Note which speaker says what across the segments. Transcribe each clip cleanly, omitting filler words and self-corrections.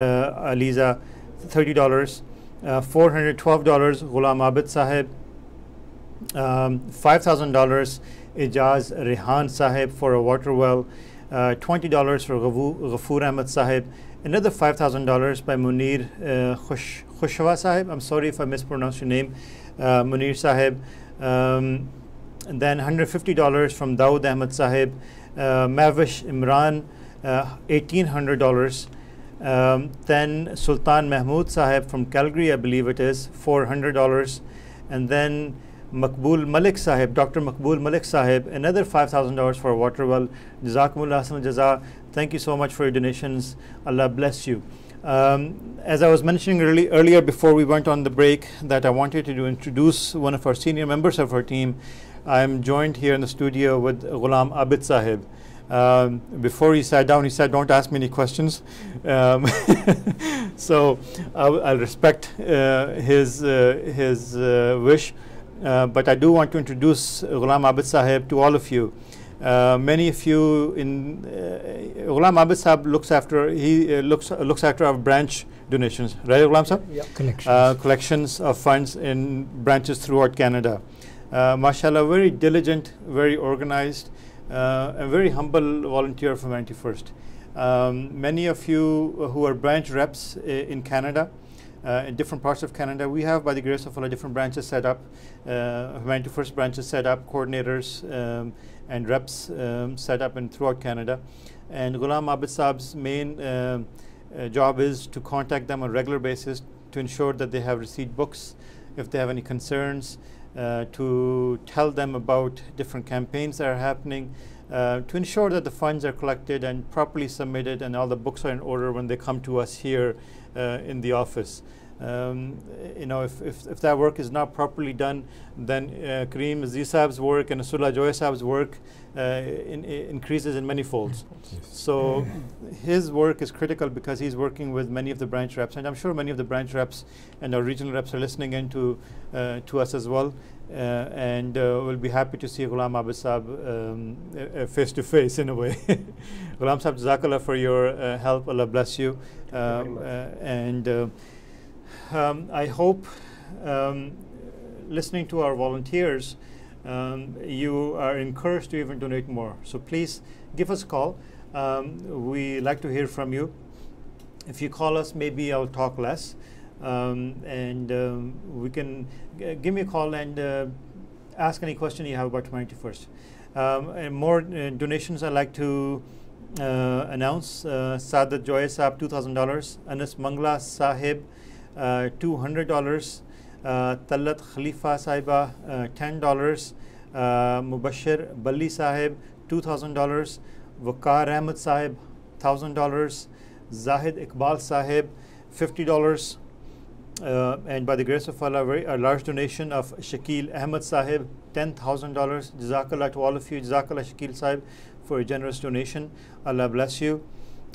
Speaker 1: Aliza, $30. $412, Ghulam Abid Sahib. $5,000, Ijaz Rehan Sahib for a water well. $20 for Ghafoor Ahmed Sahib. Another $5,000 by Munir Khushwa Sahib. I'm sorry if I mispronounced your name, Munir Sahib. And then $150 from Dawood Ahmed Sahib. Mavish Imran, $1,800. Then Sultan Mahmood Sahib from Calgary, I believe it is, $400. And then Maqbool Malik Sahib, Dr. Maqbool Malik Sahib, another $5,000 for a water well. Jazakumullah Hasan Jaza. Thank you so much for your donations. Allah bless you. As I was mentioning earlier before we went on the break, that I wanted to introduce one of our senior members of our team. I am joined here in the studio with Ghulam Abid Sahib. Before he sat down, he said, "Don't ask me any questions." So I'll respect his wish. But I do want to introduce Ghulam Abid Sahib to all of you. Many of you in Ghulam Abid Sahib looks after our branch donations, right, Ghulam Sahib?
Speaker 2: Yeah.
Speaker 1: Collections of funds in branches throughout Canada. Mashallah, very diligent, very organized, and very humble volunteer from 91st. Many of you who are branch reps in Canada, in different parts of Canada, we have, by the grace of Allah, different branches set up, 91st branches set up, coordinators and reps set up throughout Canada. And Ghulam Abid Sahib's main job is to contact them on a regular basis to ensure that they have received books, if they have any concerns, to tell them about different campaigns that are happening, to ensure that the funds are collected and properly submitted and all the books are in order when they come to us here in the office. You know, if that work is not properly done, then Kareem Aziz Saab's work and Asullah Joy Saab's work increases in many folds.
Speaker 2: Yes.
Speaker 1: So his work is critical because he's working with many of the branch reps, and I'm sure many of the branch reps and our regional reps are listening in to us as well. And we'll be happy to see Ghulam Abid Saab face to face in a way. Ghulam Saab, Jazakallah for your help. Allah bless you. I hope, listening to our volunteers, you are encouraged to even donate more. So please give us a call. We like to hear from you. If you call us, maybe I'll talk less. We can give me a call and ask any question you have about 91st. And more donations I'd like to announce. Sadat Joy Saab, $2,000. Anas Mangla Sahib, $200. Talat Khalifa Saiba, $10. Mubashir Bali Sahib, $2,000. Waqar Ahmed Sahib, $1,000. Zahid Iqbal Sahib, $50. And by the grace of Allah, a large donation of Shakil Ahmed Sahib, $10,000. Jazakallah to all of you. Jazakallah Shakil Sahib for a generous donation. Allah bless you.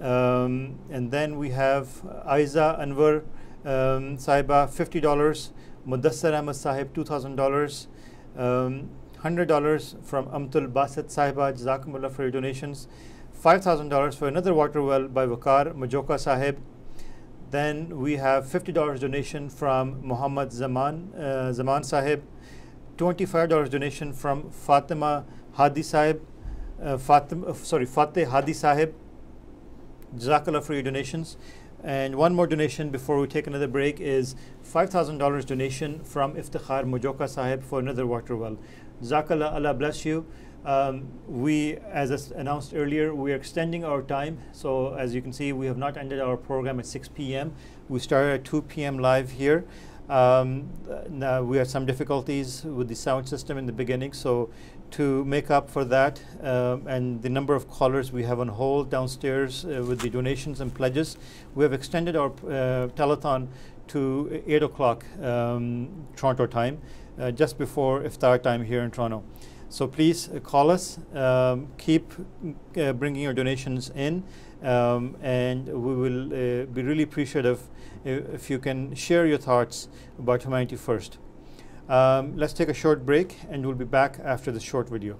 Speaker 1: And then we have Aiza Anwar Sahiba, $50. Mudassar Ahmed Sahib, $2,000. $100 from Amtul Basit Sahiba. Jazakumullah for your donations. $5,000 for another water well by Waqar Majoka Sahib. Then we have $50 donation from Muhammad Zaman Sahib, $25 donation from Fatima Hadi Sahib, Fateh Hadi Sahib. Jazakallah for your donations. And one more donation before we take another break is $5,000 donation from Iftikhar Mujoka Sahib for another water well. Jazakallah, Allah bless you. We, as announced earlier, we are extending our time. So as you can see, we have not ended our program at 6 p.m. We started at 2 p.m. live here. Now we had some difficulties with the sound system in the beginning. So to make up for that and the number of callers we have on hold downstairs with the donations and pledges, we have extended our telethon to 8 o'clock Toronto time, just before iftar time here in Toronto. So please call us, keep bringing your donations in, and we will be really appreciative if you can share your thoughts about humanity first. Let's take a short break and we'll be back after this short video.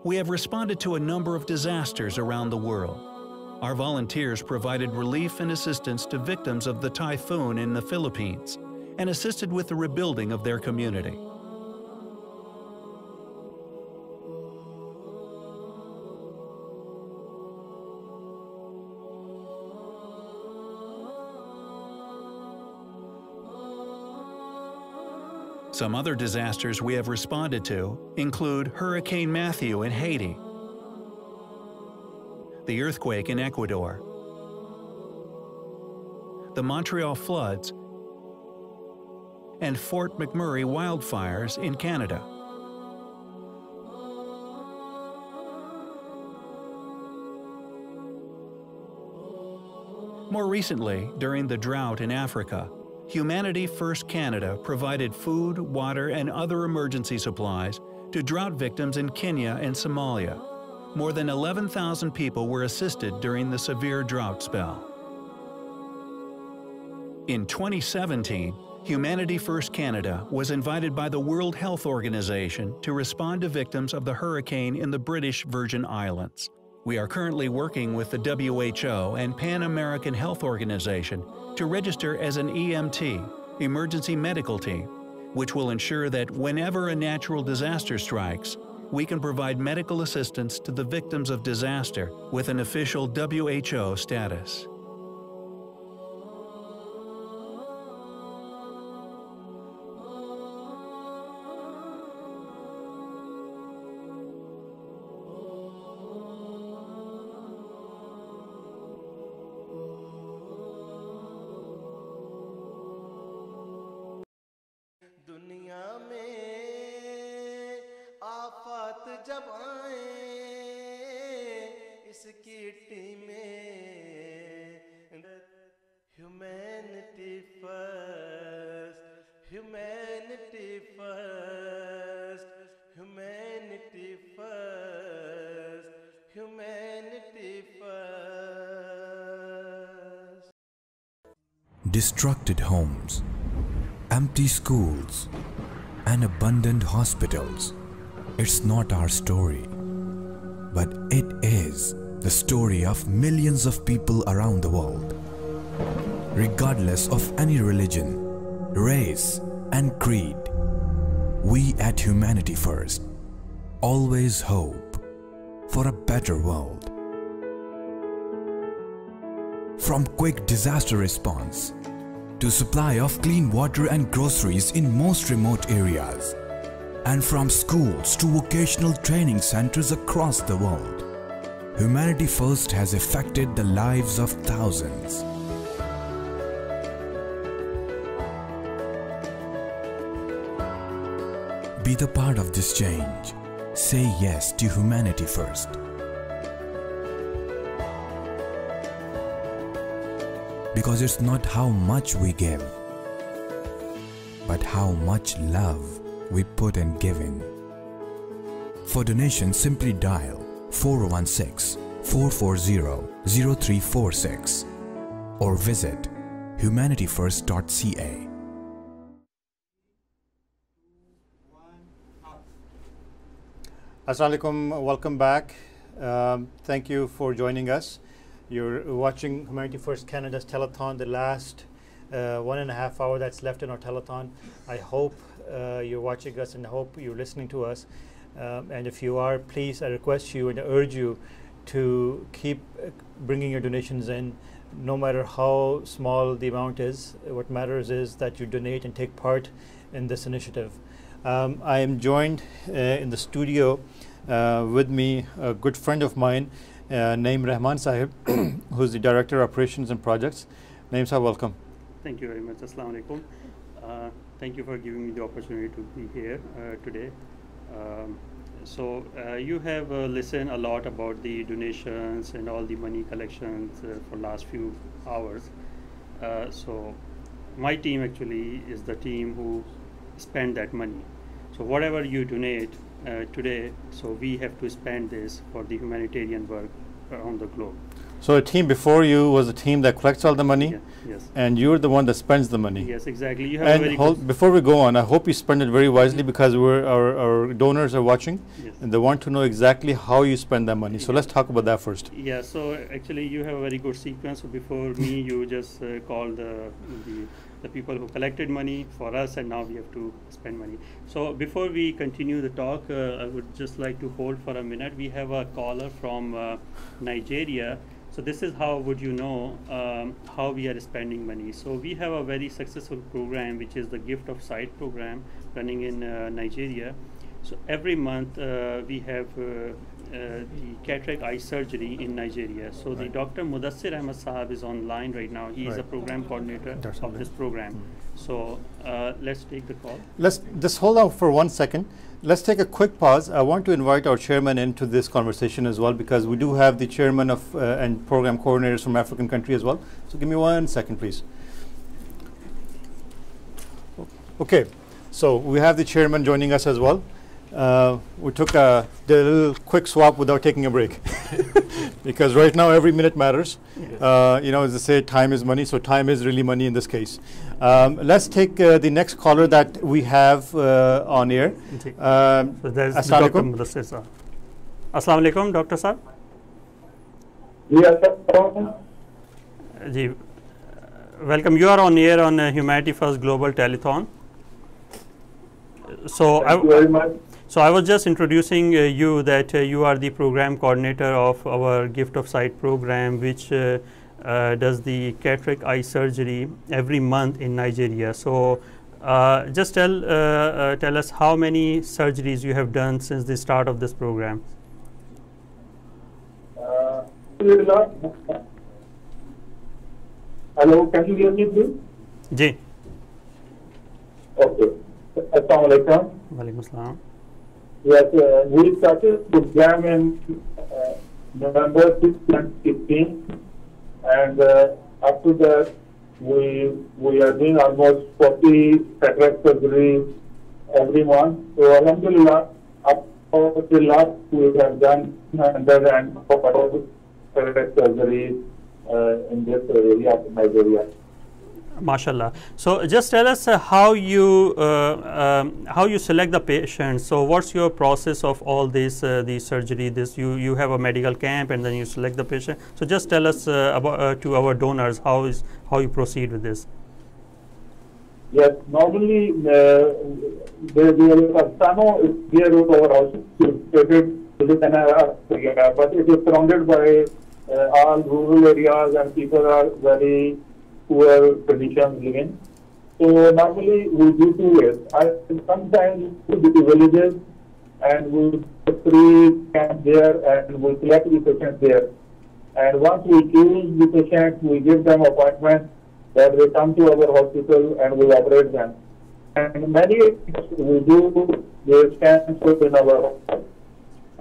Speaker 2: we have responded to a number of disasters around the world. Our volunteers provided relief and assistance to victims of the typhoon in the Philippines and assisted with the rebuilding of their community. Some other disasters we have responded to include Hurricane Matthew in Haiti, the earthquake in Ecuador, the Montreal floods, and Fort McMurray wildfires in Canada. More recently, during the drought in Africa, Humanity First Canada provided food, water, and other emergency supplies to drought victims in Kenya and Somalia. More than 11,000 people were assisted during the severe drought spell. In 2017, Humanity First Canada was invited by the World Health Organization to respond to victims of the hurricane in the British Virgin Islands. We are currently working with the WHO and Pan American Health Organization to register as an EMT, Emergency Medical Team, which will ensure that whenever a natural disaster strikes, we can provide medical assistance to the victims of disaster with an official WHO status.
Speaker 3: दुनिया में आफत जब आए इसकी टीमें humanity first humanity first humanity first humanity first.
Speaker 4: Destructed homes, empty schools, and abandoned hospitals. It's not our story, but it is the story of millions of people around the world. Regardless of any religion, race, and creed, we at Humanity First always hope for a better world. From quick disaster response to supply of clean water and groceries in most remote areas, and from schools to vocational training centers across the world, Humanity First has affected the lives of thousands. Be the part of this change. Say yes to Humanity First. Because it's not how much we give, but how much love we put in giving. For donations, simply dial 416-440-0346 or visit humanityfirst.ca.
Speaker 1: Assalamu alaikum, welcome back. Thank you for joining us. You're watching Humanity First Canada's Telethon, the last 1.5 hour that's left in our Telethon. I hope you're watching us and I hope you're listening to us. And if you are, please, I request you and urge you to keep bringing your donations in, no matter how small the amount is. What matters is that you donate and take part in this initiative. I am joined in the studio with me, a good friend of mine, named Rahman Sahib, who's the Director of Operations and Projects. Naim Sahib, welcome.
Speaker 5: Thank you very much. Assalamu alaikum. Thank you for giving me the opportunity to be here today. You have listened a lot about the donations and all the money collections for last few hours. So my team actually is the team who spend that money. So whatever you donate today, so we have to spend this for the humanitarian work around the globe.
Speaker 1: So a team before you was a team that collects all the money,
Speaker 5: Yeah, yes.
Speaker 1: and you're the one that spends the money.
Speaker 5: Yes, exactly. You have
Speaker 1: And
Speaker 5: a very good,
Speaker 1: before we go on, I hope you spend it very wisely because our donors are watching
Speaker 5: yes.
Speaker 1: and they want to know exactly how you spend that money. So let's talk about that first.
Speaker 5: Yeah, so actually you have a very good sequence. So before me, you just called the people who collected money for us, and now we have to spend money. So before we continue the talk, I would just like to hold for a minute. We have a caller from Nigeria. So this is how would you know how we are spending money. So we have a very successful program, which is the Gift of Sight program running in Nigeria. So every month we have the cataract eye surgery in Nigeria. So the Dr. Mudassir Ahmed Sahab is online right now. He is a program coordinator of this program. So let's take the call.
Speaker 1: Let's just hold on for 1 second. Let's take a quick pause. I want to invite our chairman into this conversation as well because we do have the chairman of and program coordinators from African country as well. So give me 1 second, please. Okay, so we have the chairman joining us as well. We took did a little quick swap without taking a break because right now every minute matters. You know, as they say, time is money, so time is really money in this case. Let's take the next caller that we have on air.
Speaker 5: So there's
Speaker 1: Assalamu
Speaker 5: Dr.
Speaker 1: alaikum.
Speaker 5: Mudassir Sahab. Assalamu alaikum, Dr. Sahab.
Speaker 6: Yes, sir.
Speaker 5: Ji, welcome. You are on air on Humanity First Global Telethon. So
Speaker 6: Thank you very much.
Speaker 5: So I was just introducing you that you are the program coordinator of our Gift of Sight program, which does the cataract eye surgery every month in Nigeria. So just tell us how many surgeries you have done since the start of this program.
Speaker 6: Hello, can you hear me, please?
Speaker 5: Ji.
Speaker 6: Okay. Assalamu alaikum.
Speaker 5: Walaikum assalam.
Speaker 6: Yes, we started the program in November 2015, and after that, we are doing almost 40 cataract surgeries every month. So, alhamdulillah, up to last we have done 140 cataract surgeries in this area of Nigeria.
Speaker 5: Mashallah. So just tell us how you select the patient. So what's your process of all this the surgery? This you have a medical camp and then you select the patient. So just tell us about to our donors how you proceed with this.
Speaker 6: Yes, normally there is Sano is near our house, but it is surrounded by all rural areas and people are very poor conditions living. So normally we do 2 ways. Sometimes we go to villages and we put free camp there and we select the patients there. And once we choose the patients, we give them appointments that they come to our hospital and we operate them. And many we do the scans in our hospital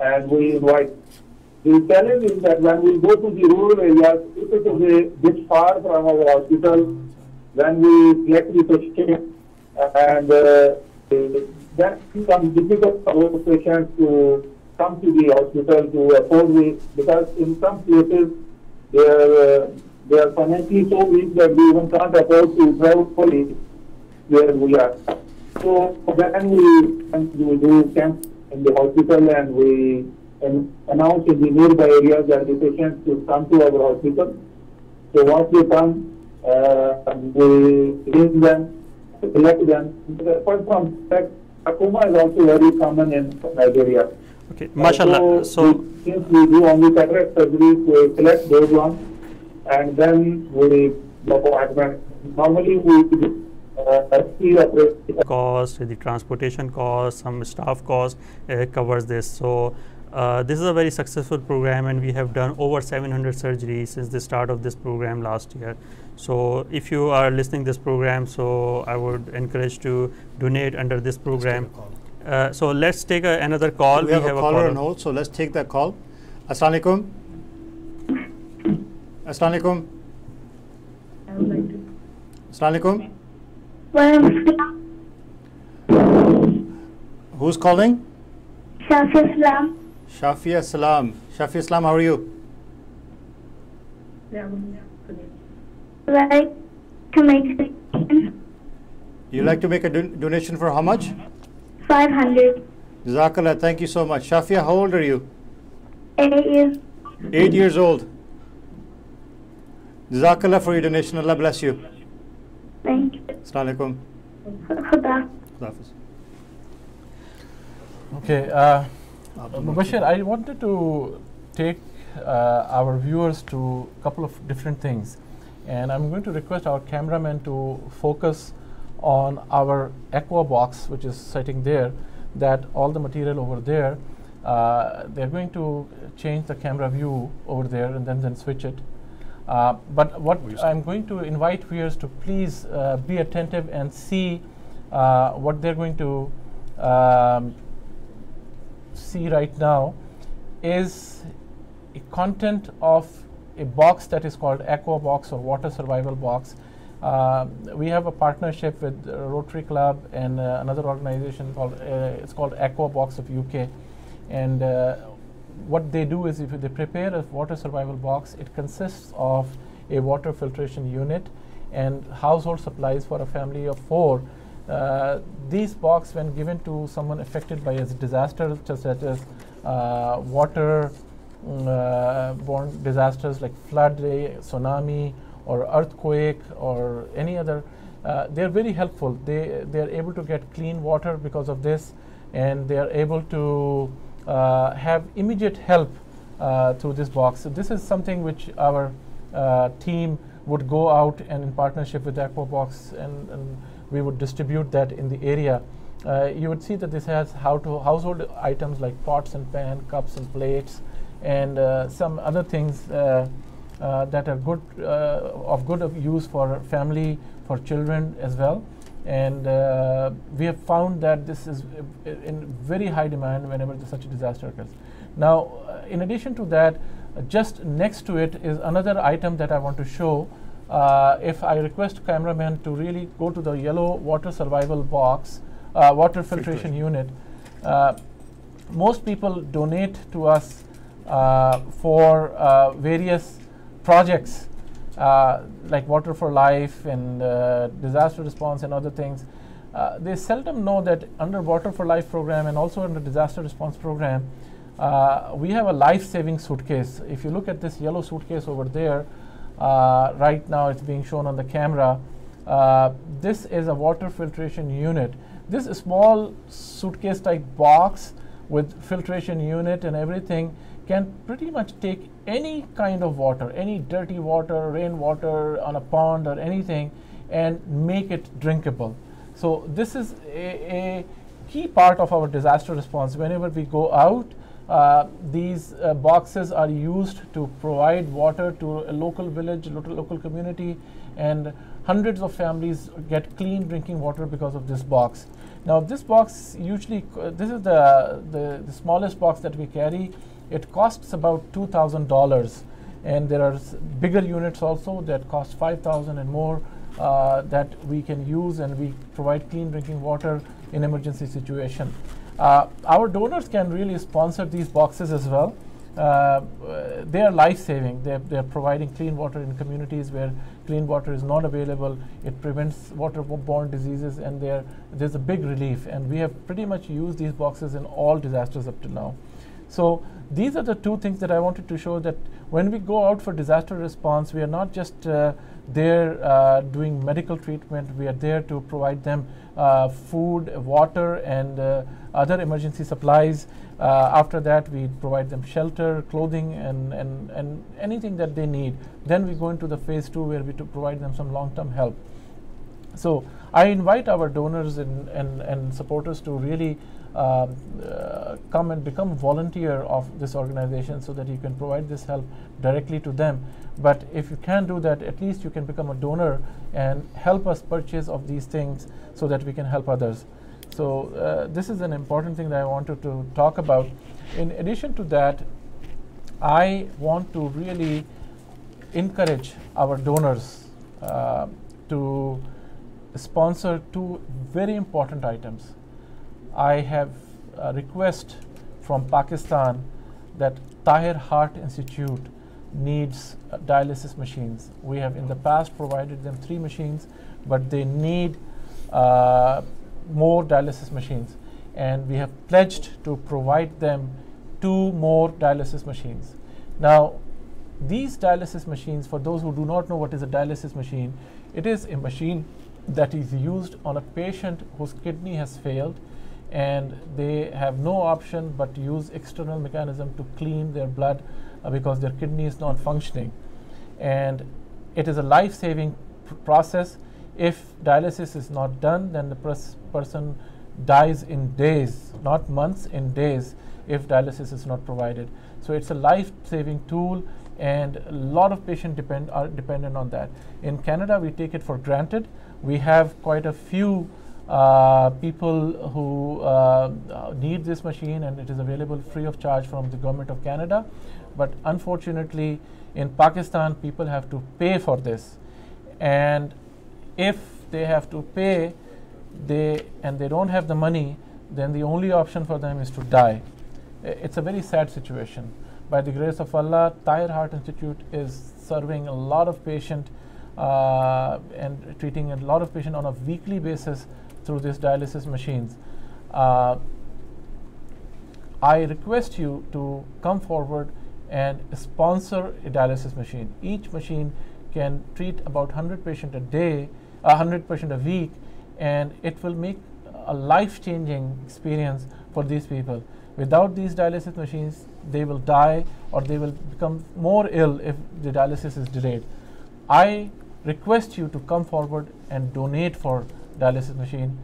Speaker 6: and we invite. The challenge is that when we go to the rural areas, if it is a bit far from our hospital, then we select the patient and that becomes difficult for those patients to come to the hospital to afford the, because in some places they are financially so weak that we even can't afford to travel fully where we are. So then we do camps in the hospital and we announce in the nearby areas that the patients should come to our hospital. So once they come, we bring them, select them. Apart from that, glaucoma is also very common in Nigeria.
Speaker 5: Okay, mashallah. So
Speaker 6: since we do only cataract surgery, we select those ones and then we do appointment. Normally we do
Speaker 5: cost, the transportation cost, some staff cost covers this. So this is a very successful program and we have done over 700 surgeries since the start of this program last year. So if you are listening this program, so I would encourage to donate under this program. So let's take another call.
Speaker 1: We have a caller on hold, so let's take that call. Assalamu alaikum. Assalamu alaikum. Assalamu alaikum. Who's calling?
Speaker 7: Shafi Islam.
Speaker 1: Shafi Islam. Shafi Islam, how are you?
Speaker 7: Like to make a donation.
Speaker 1: You like to make a donation for how much?
Speaker 7: 500.
Speaker 1: Jazakallah, thank you so much. Shafia, how old are you?
Speaker 7: 8 years.
Speaker 1: 8 years old. Jazakallah for your donation. Allah bless you.
Speaker 7: Thank you.
Speaker 1: Assalamu alaikum.
Speaker 7: Khuda.
Speaker 1: Khuda Hafiz.
Speaker 8: Okay, Mubashir, I wanted to take our viewers to a couple of different things, and I'm going to request our cameraman to focus on our aqua box, which is sitting there, that all the material over there, they're going to change the camera view over there and then switch it. But what I'm going to invite viewers to please be attentive and see what they're going to see right now is a content of a box that is called Aqua Box or Water Survival Box. We have a partnership with Rotary Club and another organization called it's called Aqua Box of UK, and what they do is if they prepare a water survival box, it consists of a water filtration unit and household supplies for a family of 4. These boxes, when given to someone affected by a disaster such as water-borne disasters like flood, tsunami, or earthquake, or any other, they are very helpful. They are able to get clean water because of this, and they are able to have immediate help through this box. So this is something which our team would go out and in partnership with Aquabox, and we would distribute that in the area. You would see that this has household items like pots and pan, cups and plates, and some other things that are good of use for family, for children as well. And we have found that this is in very high demand whenever such a disaster occurs. Now, in addition to that, just next to it is another item that I want to show. If I request cameraman to really go to the yellow water survival box, water filtration unit, most people donate to us for various projects like Water for Life and disaster response and other things. They seldom know that under Water for Life program and also under disaster response program, we have a life-saving suitcase. If you look at this yellow suitcase over there, right now it's being shown on the camera. This is a water filtration unit. This small suitcase type box with filtration unit and everything can pretty much take any kind of water, any dirty water, rainwater on a pond or anything, and make it drinkable. So this is a key part of our disaster response. Whenever we go out, these boxes are used to provide water to a local village, local community, and hundreds of families get clean drinking water because of this box. Now this box usually, this is the smallest box that we carry. It costs about $2,000, and there are bigger units also that cost $5,000 and more that we can use, and we provide clean drinking water in emergency situation. Our donors can really sponsor these boxes as well. They are life-saving. They are providing clean water in communities where clean water is not available. It prevents waterborne diseases, and there's a big relief. And we have pretty much used these boxes in all disasters up to now. So these are the two things that I wanted to show, that when we go out for disaster response, we are not just there doing medical treatment. We are there to provide them food, water, and other emergency supplies. After that, we provide them shelter, clothing, and anything that they need. Then we go into the phase 2 where we provide them some long-term help. So I invite our donors and supporters to really come and become volunteer of this organization so that you can provide this help directly to them. But if you can't do that, at least you can become a donor and help us purchase of these things so that we can help others. So this is an important thing that I wanted to talk about. In addition to that, I want to really encourage our donors to sponsor 2 very important items. I have a request from Pakistan that Tahir Heart Institute, needs dialysis machines. We have in the past provided them 3 machines, but they need more dialysis machines, and we have pledged to provide them 2 more dialysis machines. Now, these dialysis machines, for those who do not know what is a dialysis machine, it is a machine that is used on a patient whose kidney has failed and they have no option but to use external mechanism to clean their blood because their kidney is not functioning. And it is a life-saving process. If dialysis is not done, then the person dies in days, not months, in days, if dialysis is not provided. So it's a life-saving tool, and a lot of patients are dependent on that. In Canada, we take it for granted. We have quite a few people who need this machine, and it is available free of charge from the government of Canada. But unfortunately, in Pakistan, people have to pay for this. And if they have to pay, and they don't have the money, then the only option for them is to die. It's a very sad situation. By the grace of Allah, Tahir Heart Institute is serving a lot of patients and treating a lot of patients on a weekly basis through these dialysis machines. I request you to come forward and sponsor a dialysis machine. Each machine can treat about 100 patients a day, 100 patients a week, and it will make a life-changing experience for these people. Without these dialysis machines, they will die or they will become more ill if the dialysis is delayed. I request you to come forward and donate for dialysis machine.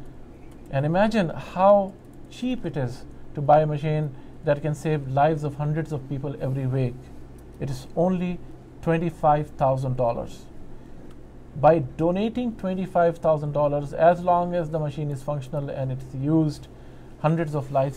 Speaker 8: And imagine how cheap it is to buy a machine that can save lives of hundreds of people every week. It is only $25,000. By donating $25,000, as long as the machine is functional and it's used, hundreds of lives will